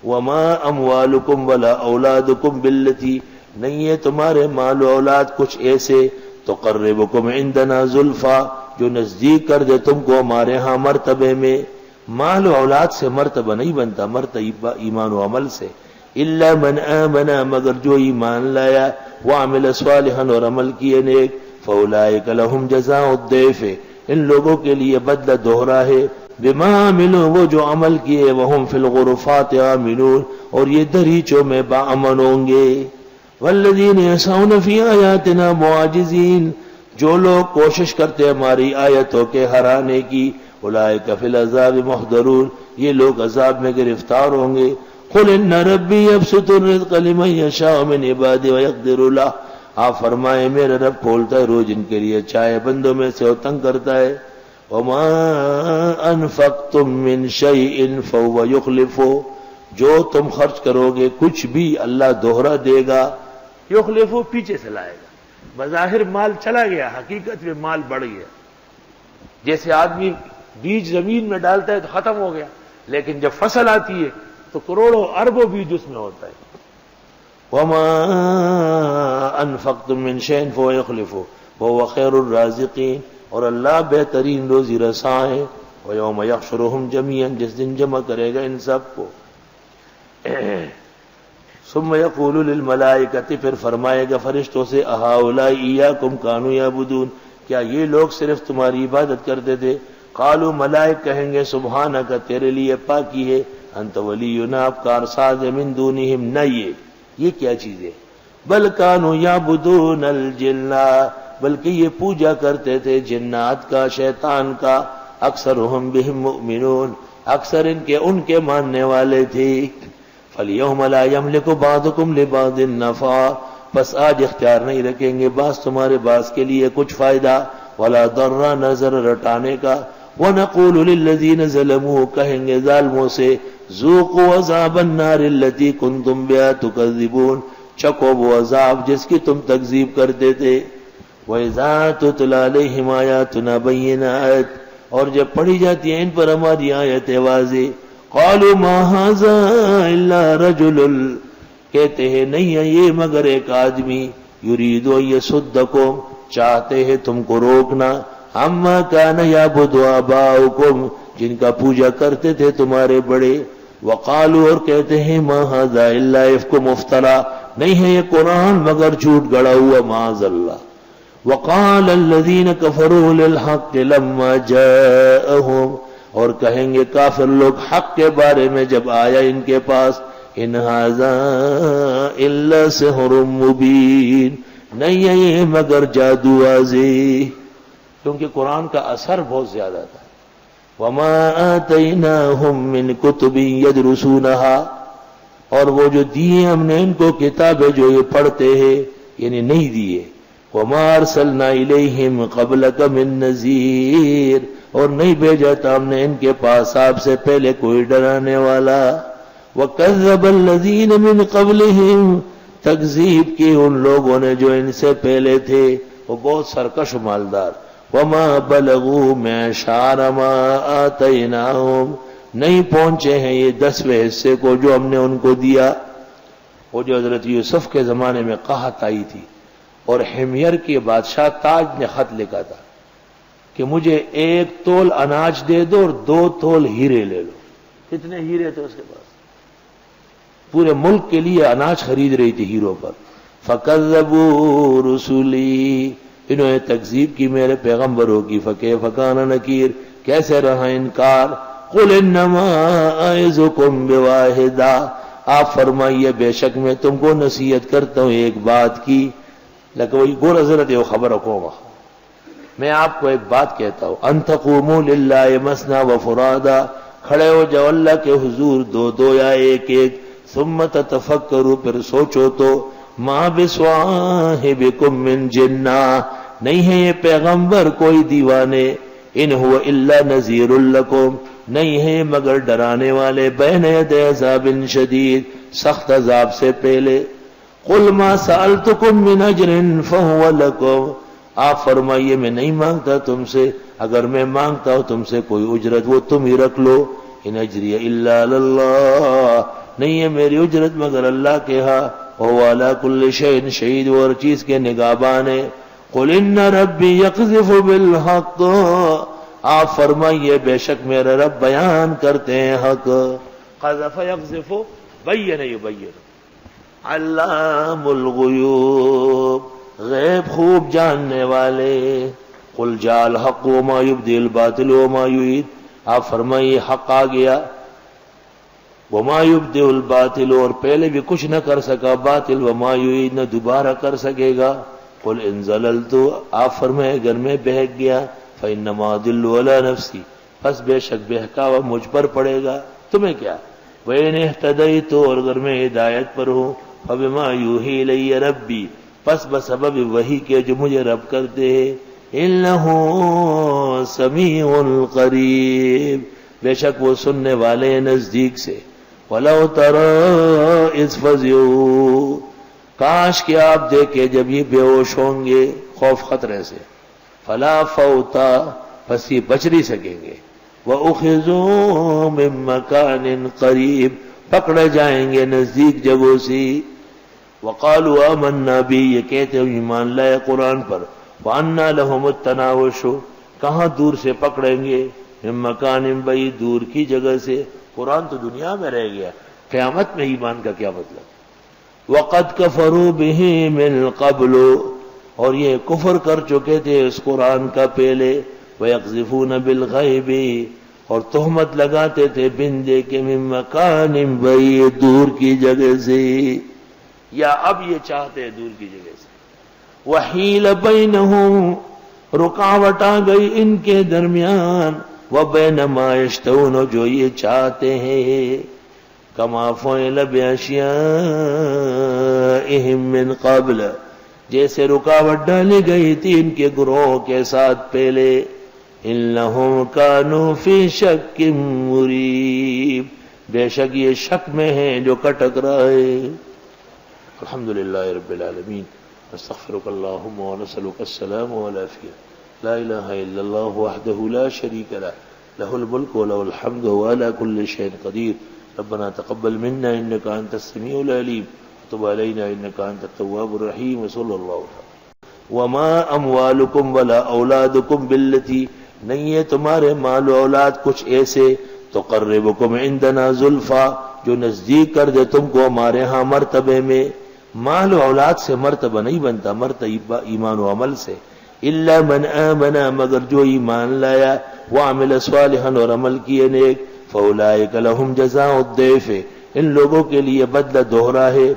وما اموالکم ولا اولادکم بالتی، نہیں ہے تمہارے مال و اولاد کچھ ایسے تقربکم عندنا زلفا، جو نزدیک کر دے تم کو ہمارے ہاں مرتبے میں. مال و اولاد سے مرتبہ نہیں بنتا، مرتبہ ایمان و عمل سے. الا من آمن، مگر جو ایمان لایا، وعمل صالحا، اور عمل کیے نیک، فاولئک لهم جزاء الضعف، ان لوگوں کے لیے بدلہ دوہرا ہے، بما عملوا، وہ جو عمل کیے، وهم فی الغرفات آمنون، اور یہ دریچوں میں باامن ہوں گے. والذین یسعون فی آیاتنا معاجزین، جو لوگ کوشش کرتے ہماری آیتوں کے ہرانے کی، اولئک فی العذاب محضرون، یہ لوگ عذاب میں گرفتار ہوں گے. قل ان ربی یبسط الرزق لمن یشاء من عبادہ ویقدر لہ، آپ فرمائیں میرا رب کھولتا ہے روز ان کے لیے چاہے بندوں میں سے تنگ کرتا ہے. وما انفقتم من شیء فهو یخلفہ، جو تم خرچ کرو گے کچھ بھی اللہ دوہرا دے گا. یخلفہ پیچھے سے لائے گا. بظاہر مال چلا گیا، حقیقت میں مال بڑھ گیا. جیسے آدمی بیج زمین میں ڈالتا ہے تو ختم ہو گیا، لیکن جب فصل آتی ہے تو کروڑوں اربوں بیج اس میں ہوتا ہے. وما انفقتم من شیء فهو یخلفہ وهو خیر الرازقین، اور اللہ بہترین روزی رساں ہے. ویوم یحشرہم جميعا، جس دن جمع کرے گا ان سب کو. ثم یقول للملائکۃ، پھر فرمائے گا فرشتوں سے، اہؤلاء ایاکم کانوا یعبدون، کیا یہ لوگ صرف تمہاری عبادت کرتے تھے؟ قالوا، ملائک کہیں گے، سبحانک، تیرے لیے پاکی ہے، انت ولینا، آپ کارساز ہے، من دونہم، نہ یہ کیا چیز ہے؟ بل کانوا یعبدون الجن، بلکہ یہ پوجا کرتے تھے جنات کا، شیطان کا. اکثرہم بہم مؤمنون، اکثر ان کے ماننے والے تھے. فَالْيَوْمَ لَا يَمْلِكُ بَعْضُكُمْ لِبَعْضٍ نَفْعًا، بس آج اختیار نہیں رکھیں گے بعض تمہارے بعض کے لیے کچھ فائدہ، وَلَا ضَرًّا، نظر رٹانے کا. وَنَقُولُ لِلَّذِينَ ظَلَمُوا، کہیں گے ظالموں سے، ذُوقُوا عَذَابَ النَّارِ الَّتِي كُنتُمْ بِهَا تُكَذِّبُونَ، چکھو وہ عذاب جس کی تم تکذیب کرتے تھے. وَإِذَا تُتْلَىٰ عَلَيْهِمْ آيَاتُنَا بَيِّنَاتٍ، اور جب پڑھی جاتی ہیں ان پر ہماری آیتیں واضح، قالوا ما هذا الا رجل، کہتے ہیں نہیں ہے یہ مگر ایک آدمی، یرید ان یصدکم، چاہتے ہیں تم کو روکنا، عما کان یعبد آباؤکم، جن کا پوجا کرتے تھے تمہارے بڑے. وقالوا، اور کہتے ہیں، ما هذا الا افک مفترا، نہیں ہے یہ قرآن مگر جھوٹ گڑا ہوا، معاذ اللہ. وقال الذين كفروا للحق لما جاءهم، اور کہیں گے کافر لوگ حق کے بارے میں جب آیا ان کے پاس، ان هذا الا سحر مبین، نہیں ہے یہ مگر جادو واضح، کیونکہ قرآن کا اثر بہت زیادہ تھا. وما آتیناہم من کتب یدرسونها، اور وہ جو دیے ہم نے ان کو کتابیں جو یہ پڑھتے ہیں، یعنی نہیں دیے. وما ارسلنا الیہم قبلک من نذیر، اور نہیں بھیجا تھا ہم نے ان کے پاس آپ سے پہلے کوئی ڈرانے والا. وکذب الذین من قبلہم، تکذیب کی ان لوگوں نے جو ان سے پہلے تھے، وہ بہت سرکش و مالدار. وما بلغوا معشار ما آتیناہم، نہیں پہنچے ہیں یہ 10ویں حصے کو جو ہم نے ان کو دیا. وہ جو حضرت یوسف کے زمانے میں قحط آئی تھی، اور حمیر کے بادشاہ تاج نے خط لکھا تھا کہ مجھے 1 تول اناج دے دو اور 2 تول ہیرے لے لو. کتنے ہیرے تھے اس کے پاس؟ پورے ملک کے لیے اناج خرید رہی تھی ہیروں پر. فَكَذَّبُوا رُسُلِي، انہوں نے تکذیب کی میرے پیغمبروں کی. فَكَيْفَ كَانَ نَكِيرٌ، کیسے رہا انکار. قُلْ إِنَّمَا أَعِظُكُمْ بِوَاحِدَةٍ، آپ فرمائیے بے شک میں تم کو نصیحت کرتا ہوں ایک بات کی. لیکن وہی گور حضرت یہ خبر رکھو گا، میں آپ کو ایک بات کہتا ہوں، ان تقوموا للہ مثنی وفرادا، کھڑے ہو جاؤ اللہ کے حضور 2 یا 1، ثم تتفکروا، پھر سوچو تو، ما بصاحبکم من جنہ، نہیں ہے یہ پیغمبر کوئی دیوانے، ان هو الا نذیر لکم، نہیں ہے مگر ڈرانے والے، بین یدی عذاب شدید، سخت عذاب سے پہلے. قل ما سألتکم من اجر فهو لکم، آپ فرمائیے میں نہیں مانگتا تم سے، اگر میں مانگتا ہوں تم سے کوئی اجرت وہ تم ہی رکھ لو. ان اجری الا اللہ، نہیں ہے میری اجرت مگر اللہ کے ہاں، وهو على كل شيء شہید، وہ ہر چیز کے نگہبان ہے۔ قل ان ربی یقذف بالحق، آپ فرمائیے بے شک میرے رب بیان کرتے ہیں حق۔ قذف یقذف، بین یبین، علام الغیوب، غیب خوب جاننے والے۔ قل جاء الحق وما یبدی الباطل وما یعید، آپ فرمائیے حق آ گیا، وما یبدی الباطل، اور پہلے بھی کچھ نہ کر سکا باطل، وما یعید، نہ دوبارہ کر سکے گا۔ قل ان زللت، آپ فرمائے اگر میں بہک گیا، فانما اضل علی نفسی، پس بے شک بہکاوا مجھ پر پڑے گا، تمہیں کیا؟ وَإِنِ اهْتَدَيْتُ، اور اگر میں ہدایت پر ہوں، فَبِمَا يُوحِي إِلَيَّ رَبِّي، پس بسبب وحی کے جو مجھے رب کرتے ہیں، إِنَّهُ سَمِيعٌ قَرِيبٌ، بے شک وہ سننے والے ہیں نزدیک سے۔ وَلَوْ تَرَىٰ إِذْ فَزِعُوا، کاش کہ آپ دیکھے جب یہ بے ہوش ہوں گے خوف خطرے سے، فَلَا فَوْتَ، پس یہ بچ نہیں سکیں گے، وَأُخِذُوا مِن مَّكَانٍ قَرِيبٍ، پکڑے جائیں گے نزدیک جگہوں سے۔ وَقَالُوا آمَنَّا بِهِ، یہ کہتے ہیں ایمان لائے قرآن پر، وَأَنَّىٰ لَهُمُ التَّنَاوُشُ، کہاں دور سے پکڑیں گے، مِن مَّكَانٍ بعید، دور کی جگہ سے۔ قرآن تو دنیا میں رہ گیا، قیامت میں ایمان کا کیا مطلب؟ وَقَدْ كَفَرُوا بِهِ مِن قَبْلُ، اور یہ کفر کر چکے تھے اس قرآن کا پہلے۔ وَيَقْذِفُونَ بِالْغَيْبِ، اور تہمت لگاتے تھے بن دے کے، مِن مَّكَانٍ بَعِيدٍ، دور کی جگہ سے، یا اب یہ چاہتے ہیں دور کی جگہ سے۔ وَحِيلَ بَيْنَهُمْ، رکاوٹ آ گئی ان کے درمیان، وَبَيْنَ مَا يَشْتَهُونَ، جو یہ چاہتے ہیں، كَمَا فُعِلَ بِأَشْيَائِهِم مِّن قَبْلَ، جیسے رکاوٹ ڈالی گئی تھی ان کے گروہوں کے ساتھ پہلے۔ إِنَّهُمْ كَانُوا فِي شَكٍّ مُّرِيبٍ، بے شک یہ شک میں ہیں جو کٹک رہا ہے۔ الحمدللہ رب العالمین، نستغفرک اللہم ونسألک السلام والعافیہ، لا الہ الا اللہ وحدہ لا شریک لہ، لہ الملک ولہ الحمد وهو على كل شيء قدیر۔ ربنا تقبل منا انك انت السميع العليم وتب علينا انك انت التواب الرحيم، وصلی اللہ علیہ۔ وما اموالکم ولا اولادکم باللتی، نہیں ہے تمہارے مال و اولاد کچھ ایسے، تقربکم عندنا زلفا، جو نزدیک کر دے تم کو ہمارے ہاں مرتبے میں۔ مال و اولاد سے مرتبہ نہیں بنتا، مرتبہ ایمان و عمل سے۔ الا من آمن، مگر جو ایمان لایا، وعمل صالحا، اور عمل کیے نیک، فاولئک لہم جزاء الضعف، ان لوگوں کے لیے بدلہ دوہرا ہے۔